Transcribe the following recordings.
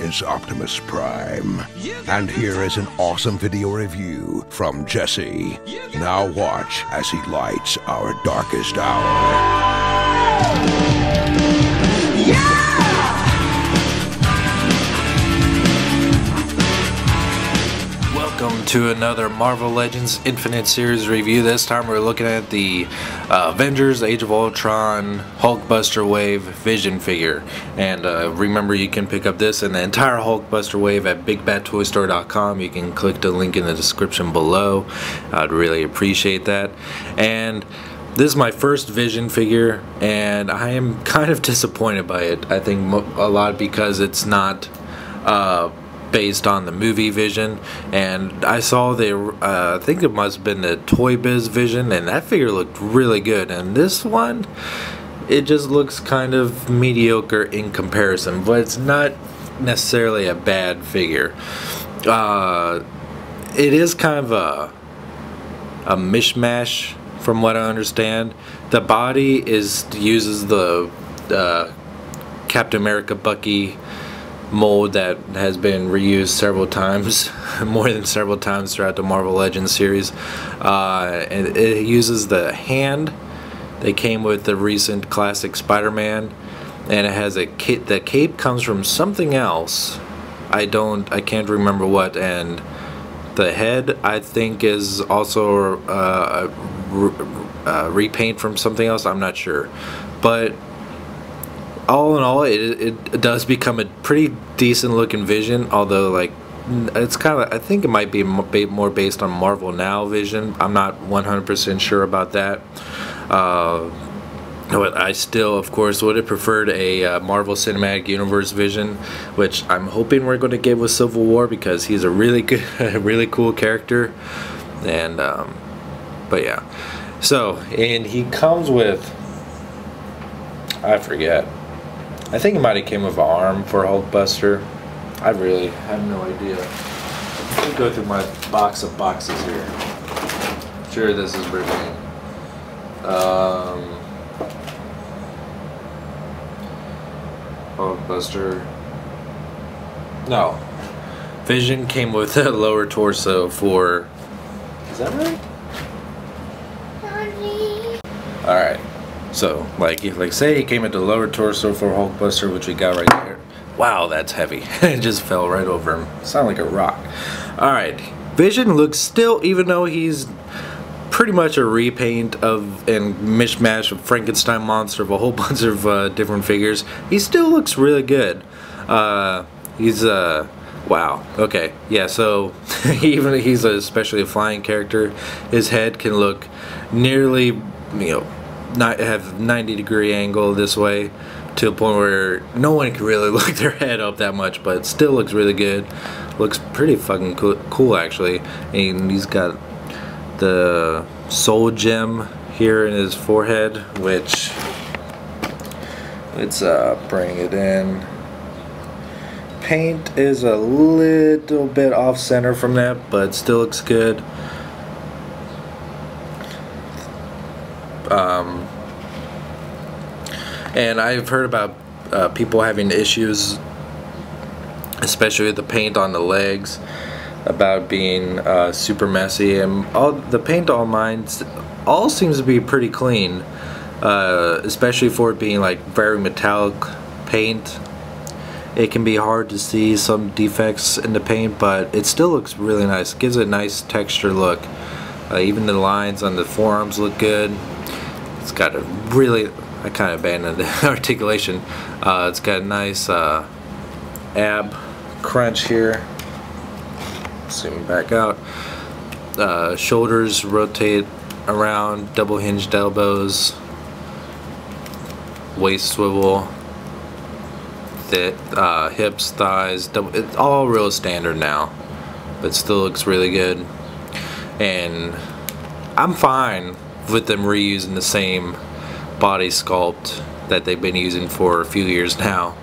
is Optimus Prime. And here is an awesome video review from Jesse. Now watch as he lights our darkest hour. Yeah! Welcome to another Marvel Legends Infinite Series review. This time we're looking at the Avengers Age of Ultron Hulkbuster Wave Vision figure. And remember, you can pick up this and the entire Hulkbuster Wave at BigBadToyStore.com. You can click the link in the description below. I'd really appreciate that. And this is my first Vision figure, and I am kind of disappointed by it. I think a lot because it's not based on the movie Vision, and I saw the I think it must have been the Toy Biz Vision, and that figure looked really good, and this one, it just looks kind of mediocre in comparison, but it's not necessarily a bad figure. It is kind of a mishmash from what I understand. The body uses the Captain America Bucky mold that has been reused several times, more than several times throughout the Marvel Legends series. And it uses the hand that came with the recent classic Spider-Man, and it has a cape. The cape comes from something else. I can't remember what, and the head I think is also a repaint from something else. I'm not sure, but all in all, it does become a pretty decent looking Vision, although like it's kind of, I think it might be more based on Marvel Now Vision. I'm not 100% sure about that. But I still, of course, would have preferred a Marvel Cinematic Universe Vision, which I'm hoping we're going to get with Civil War, because he's a really good, really cool character. And but yeah, so, and he comes with, I forget, I think it might have came with an arm for Hulkbuster. I really have no idea. Let me go through my box of boxes here. Sure, this is riveting. Hulkbuster. No. Vision came with a lower torso for... Is that right? Alright. So, like say he came with the lower torso for Hulkbuster, which we got right there. Wow, that's heavy. It just fell right over him. Sound like a rock. Alright. Vision looks still, even though he's pretty much a repaint of and mishmash of Frankenstein monster of a whole bunch of different figures, he still looks really good. He's wow. Okay. Yeah, so even he's especially a flying character, his head can look nearly, you know, not have 90-degree angle this way, to a point where no one can really look their head up that much, but it still looks really good. Looks pretty fucking cool actually. And he's got the soul gem here in his forehead, which, let's bring it in. Paint is a little bit off center from that, but still looks good. And I've heard about people having issues, especially with the paint on the legs, about being super messy, and all the paint on mine all seems to be pretty clean, especially for it being like very metallic paint. It can be hard to see some defects in the paint, but it still looks really nice. It gives it a nice texture look. Even the lines on the forearms look good. It's got a really, I kind of abandoned the articulation. It's got a nice ab crunch here. Zoom back out. Shoulders rotate around, double hinged elbows, waist swivel, hips, thighs, it's all real standard now, but still looks really good. And I'm fine with them reusing the same body sculpt that they've been using for a few years now,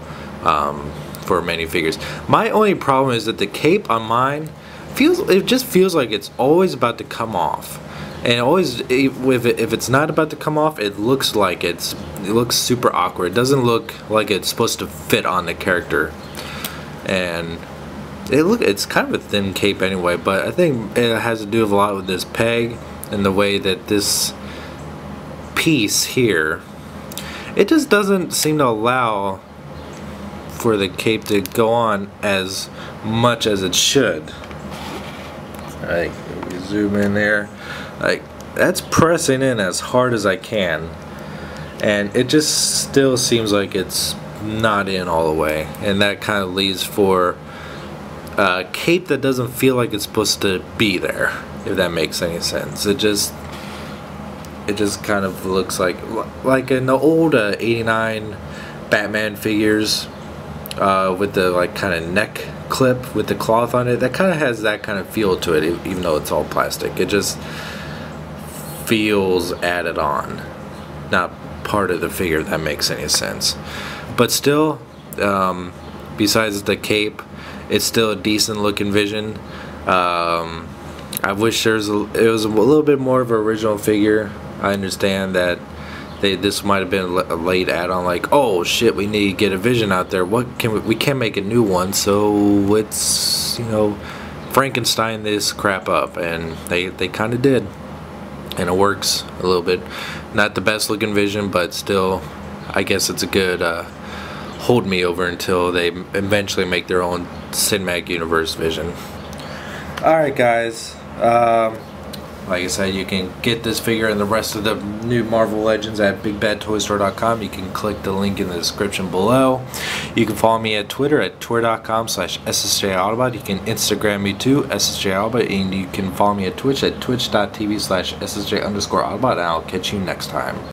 for many figures. My only problem is that the cape on mine just feels like it's always about to come off, and always if it's not about to come off, it looks like it looks super awkward. It doesn't look like it's supposed to fit on the character. and it's kind of a thin cape anyway, but I think it has to do a lot with this peg and the way that this piece here, it just doesn't seem to allow for the cape to go on as much as it should. Like, we zoom in there, like that's pressing in as hard as I can, and it just still seems like it's not in all the way, and that kind of leaves for a cape that doesn't feel like it's supposed to be there, if that makes any sense. It just kind of looks like in the old 89 Batman figures with the like kind of neck clip with the cloth on it, that kind of has that kind of feel to it, even though it's all plastic. It just feels added on, not part of the figure, if that makes any sense. But still, besides the cape, it's still a decent looking Vision. I wish it was a little bit more of an original figure. I understand that this might have been a late add-on, like, oh shit, we need to get a Vision out there. What can we can't make a new one, so let's, you know, Frankenstein this crap up, and they kind of did, and it works a little bit. Not the best looking Vision, but still, I guess it's a good hold me over until they eventually make their own Cinematic Universe Vision. Alright guys, like I said, you can get this figure and the rest of the new Marvel Legends at BigBadToyStore.com. You can click the link in the description below. You can follow me at Twitter at twitter.com/SSJAutobot. You can Instagram me too, SSJAutobot, and you can follow me at Twitch at twitch.tv/SSJ_Autobot, and I'll catch you next time.